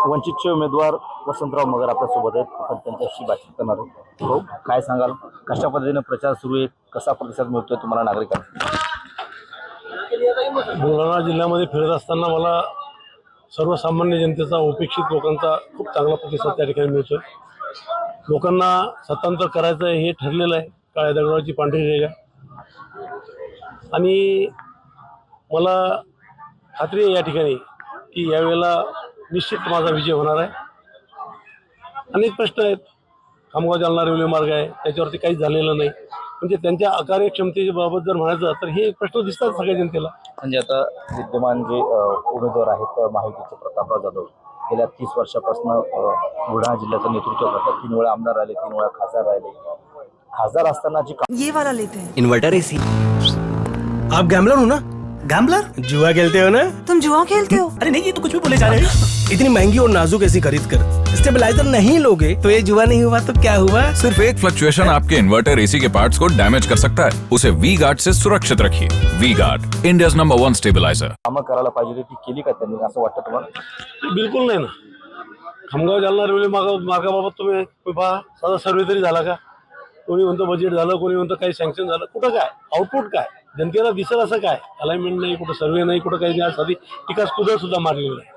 वंचितचे उमेदवार वसंतराव मगर आपल्यासोबत आहेत. आपण त्यांच्याशी बातचीत करणार आहोत. हो, काय सांगाल, कशा पद्धतीने प्रचार सुरू आहे, कसा प्रतिसाद मिळतोय तुम्हाला नागरिकांना? बुलढाणा जिल्ह्यामध्ये फिरत असताना मला सर्वसामान्य जनतेचा, उपेक्षित लोकांचा खूप चांगला प्रतिसाद त्या ठिकाणी मिळतोय. लोकांना सत्तांतर करायचं हे ठरलेलं आहे, काळ्या दगडावरची पांढरी रेघ आहे. आणि मला खात्री आहे या ठिकाणी की यावेळेला निश्चित माझा विजय होणार आहे. अनेक प्रश्न आहेत. खामगाव जालना रेल्वे मार्ग आहे, त्याच्यावरती काहीच झालेलं नाही. म्हणजे त्यांच्या अकार्यक्षमतेच्या बाबत जर म्हणायचं तर हे प्रश्न दिसतात सगळ्या जनतेला. म्हणजे आता विद्यमान जे उमेदवार आहेत महायुतीचे प्रतापराव जाधव गेल्या 30 वर्षापासून बुलढाणा जिल्ह्याचं नेतृत्व करतात. 3 वेळा आमदार राहिले, 3 वेळा खासदार राहिले. खासदार असताना जी ये वाला लेते हैं। Inverter AC. आप गैम्बलर हो ना? गैम्बलर? जुआ खेलते हो ना? तुम जुआ खेलते हो? अरे नहीं, ये तो कुछ भी बोले जा रहे हैं। इतनी महंगी और नाजुक एसी खरीद कर स्टेबलाइजर नहीं लोगे तो ये जुआ नहीं हुआ तो क्या हुआ? सिर्फ एक फ्लक्चुएशन आपके इन्वर्टर एसी के पार्ट्स को डैमेज कर सकता है। उसे वी गार्ड से सुरक्षित रखिए। V Guard, India's number 1 stabiliser. कामं करायला पाहिजे ती केली का त्यांनी, असं वाटतं तुम्हाला? बिलकुल नाही ना. खामगाव जालना रेल्वे मार्गाबाबत तुम्ही पहा, साधा सर्वे तरी झाला का? कोणी म्हणतं बजेट झालं, कोणी म्हणतं काही सँक्शन झालं. कुठं काय आउटपुट, काय जनतेला दिसेल असं काय? अलाइनमेंट नाही, कुठं सर्वे नाही, कुठं काही नाही. साधी टीका सुद्धा मारलेली आहे.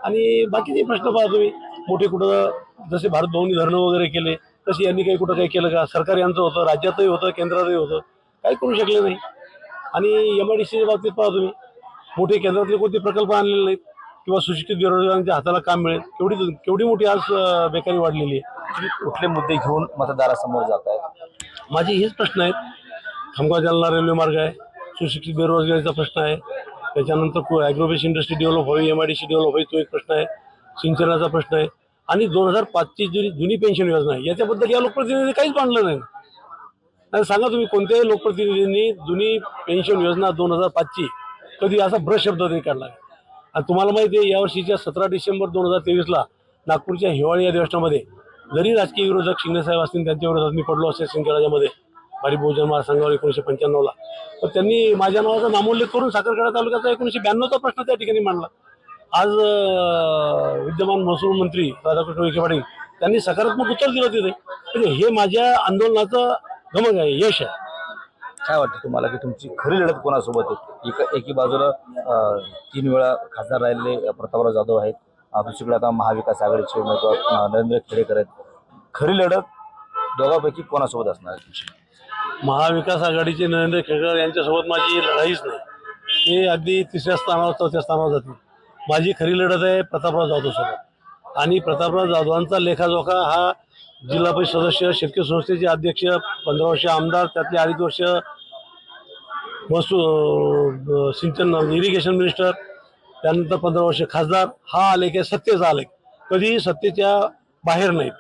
आणि बाकीचे प्रश्न पहा तुम्ही, मोठे कुठं जसे भारत भवनी धरणं वगैरे केले तसे यांनी काही कुठं काही केलं का? सरकार यांचं होतं, राज्यातही होतं, केंद्रातही होतं, काही करू शकले नाही. आणि MIDCच्या बाबतीत पहा तुम्ही, मोठे केंद्रातले कोणते प्रकल्प आणलेले नाहीत किंवा सुशिक्षित बेरोजगारांच्या हाताला काम मिळेल, केवढी मोठी आज बेकारी वाढलेली आहे. तुम्ही कुठले मुद्दे घेऊन मतदारासमोर जात आहेत? माझे हेच प्रश्न आहेत. खामगाव जालना रेल्वे मार्ग आहे, सुशिक्षित बेरोजगारीचा प्रश्न आहे, त्याच्यानंतर ॲग्रोबेस इंडस्ट्री डेव्हलप व्हावी, MIDC डेव्हलप व्हावी, तो एक प्रश्न आहे, सिंचनाचा प्रश्न आहे. आणि 2005ची जुनी पेन्शन योजना आहे, याच्याबद्दल या लोकप्रतिनिधींनी काहीच मांडलं नाही. नाही सांगा तुम्ही, कोणत्याही लोकप्रतिनिधींनी जुनी पेन्शन योजना 2005ची कधी असा ब्रश शब्द तरी काढला आहे? आणि तुम्हाला माहिती आहे, यावर्षीच्या 17 डिसेंबर 2023ला नागपूरच्या हिवाळी अधिवेशनामध्ये जरी राजकीय विरोधक शिंदेसाहेब असतील, त्यांच्या विरोधात मी पडलो असेल सिंचनाच्यामध्ये भारी बहुजन महासंघावर 1995ला, तर त्यांनी माझ्या नावाचा नामोल्लेख करून साखरखेडा तालुक्याचा 1992चा प्रश्न त्या ठिकाणी मांडला. आज विद्यमान महसूल मंत्री राधाकृष्ण विखे पाटील त्यांनी सकारात्मक उत्तर दिलं तिथे. म्हणजे हे माझ्या आंदोलनाचं गमक आहे, यश आहे. काय वाटतं तुम्हाला की तुमची खरी लढत कोणासोबत आहे? एकी बाजूला 3 वेळा खासदार राहिलेले प्रतापराव जाधव आहेत, दुसरीकडे आता महाविकास आघाडीचे उमेदवार नरेंद्र खेडेकर आहेत. खरी लढत दोघांपैकी कोणासोबत असणार आहे तुमची? महाविकास आघाडीचे नरेंद्र खेडेकर यांच्यासोबत माझी लढाईच नाही. ते अगदी 3ऱ्या स्थानावर 4थ्या स्थानावर जातील. माझी खरी लढत आहे प्रतापराव जाधवसोबत. आणि प्रतापराव जाधवांचा लेखाजोखा हा जिल्हा परिषद सदस्य, शेतकरी संस्थेचे अध्यक्ष, 15 वर्ष आमदार, त्यातले 2.5 वर्ष सिंचन इरिगेशन मिनिस्टर, त्यानंतर 15 वर्ष खासदार, हा आलेख आहे सत्तेचा आलेख. कधीही सत्तेच्या बाहेर नाहीत.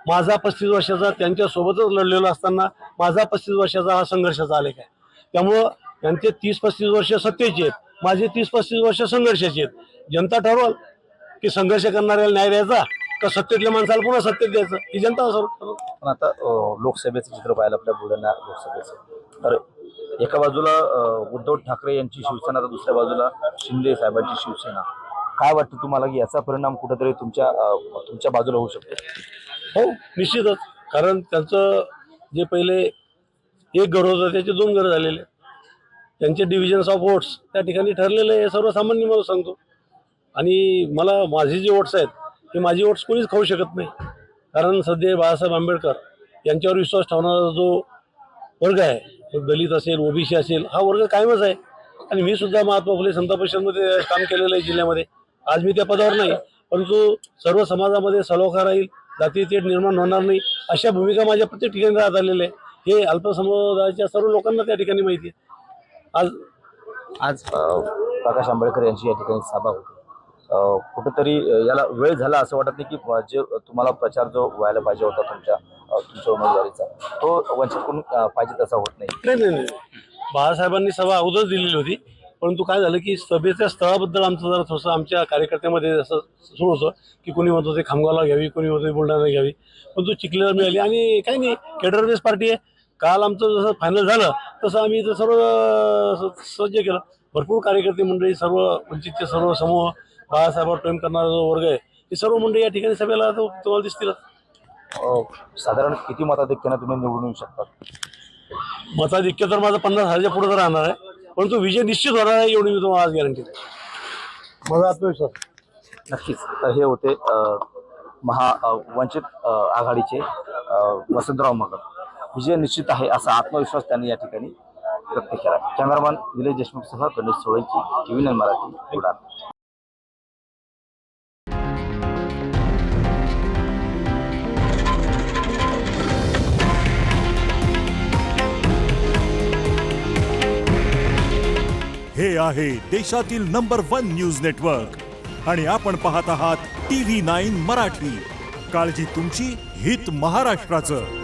माझा 35 वर्षाचा त्यांच्यासोबतच लढलेला असताना माझा 35 वर्षाचा हा संघर्षाचा आलेख आहे. त्यामुळं त्यांचे 30-35 वर्ष सत्तेचे आहेत, माझे 30-35 वर्ष संघर्षाचे आहेत. जनता ठरवल की संघर्ष करणाऱ्याला न्याय द्यायचा का सत्तेतल्या माणसाला पुन्हा सत्तेत द्यायचं, ही जनता ठरवल. पण आता लोकसभेचं चित्र पाहिलं आपल्या बुलढाणा लोकसभेचं, तर एका बाजूला उद्धव ठाकरे यांची शिवसेना, तर दुसऱ्या बाजूला शिंदे साहेबांची शिवसेना. काय वाटतं तुम्हाला की याचा परिणाम कुठेतरी तुमच्या बाजूला होऊ शकतो? हो, निश्चितच. कारण त्यांचं जे पहिले एक घर होतं त्याचे 2 घरं झालेले, त्यांचे डिव्हिजन्स ऑफ वोट्स त्या ठिकाणी ठरलेले आहे, सर्वसामान्य मला सांगतो. आणि माझे जे वोट्स आहेत ते माझे वोट्स कोणीच खाऊ शकत नाही. कारण सध्या बाळासाहेब आंबेडकर यांच्यावर विश्वास ठेवणारा जो वर्ग आहे, दलित असेल, OBC असेल, हा वर्ग कायमच आहे. आणि मी सुद्धा महात्मा फुले समता परिषदमध्ये काम केलेलं आहे जिल्ह्यामध्ये. आज मी त्या पदावर नाही, परंतु सर्व समाजामध्ये सलोखा राहील, जातीय तेढ निर्माण होणार नाही, अशा भूमिका माझ्या प्रत्येक ठिकाणी राहत आलेल्या आहे. हे अल्पसमुदायाच्या सर्व लोकांना त्या ठिकाणी माहिती आहे. आज प्रकाश आंबेडकर यांची या ठिकाणी सभा होती. कुठेतरी याला वेळ झाला असं वाटत नाही की जे तुम्हाला प्रचार जो व्हायला पाहिजे होता तुमच्या उमेदवारीचा, तो वंचितकडून पाहिजे तसा होत नाही? नाही. बाळासाहेबांनी सभा अगोदरच दिलेली होती, परंतु काय झालं की सभेच्या स्थळाबद्दल आमचं जरा थोडंसं आमच्या कार्यकर्त्यामध्ये असं सुरू होतं की कोणी म्हणतो ते खामगावला घ्यावी, कोणी म्हणतो बुलढाणा घ्यावी, परंतु चिखलीला मिळाली. आणि काही नाही, केडर बेस पार्टी आहे. काल आमचं जसं फायनल झालं तसं आम्ही इथं सर्व सज्ज केलं. भरपूर कार्यकर्ते मंडळी, सर्व वंचितचे सर्व समूह, बाळासाहेबांवर प्रेम करणारा जो वर्ग आहे, ती सर्व मंडळी या ठिकाणी सभेला तुम्हाला दिसतील. साधारण किती मताधिक्याने तुम्ही निवडून येऊ शकता? मताधिक्य तर माझं 50,000च्या पुढे तर राहणार आहे, परंतु विजय निश्चित होणार आहे एवढी मी तुम्हाला आज गॅरंटी देतो. माझा आत्मविश्वास. नक्कीच. तर हे होते वंचित आघाडीचे वसंतराव मगर. विजय निश्चित आहे असा आत्मविश्वास त्यांनी या ठिकाणी व्यक्त केला. कॅमेरामॅन निलेश देशमुखसह गणेश सोळंकी, TV9 मराठी, बुलढाणा. हे आहे देशातील नंबर 1 न्यूज नेटवर्क आणि आपण पाहत आहात TV9 मराठी. काळजी तुमची, हित महाराष्ट्राचं.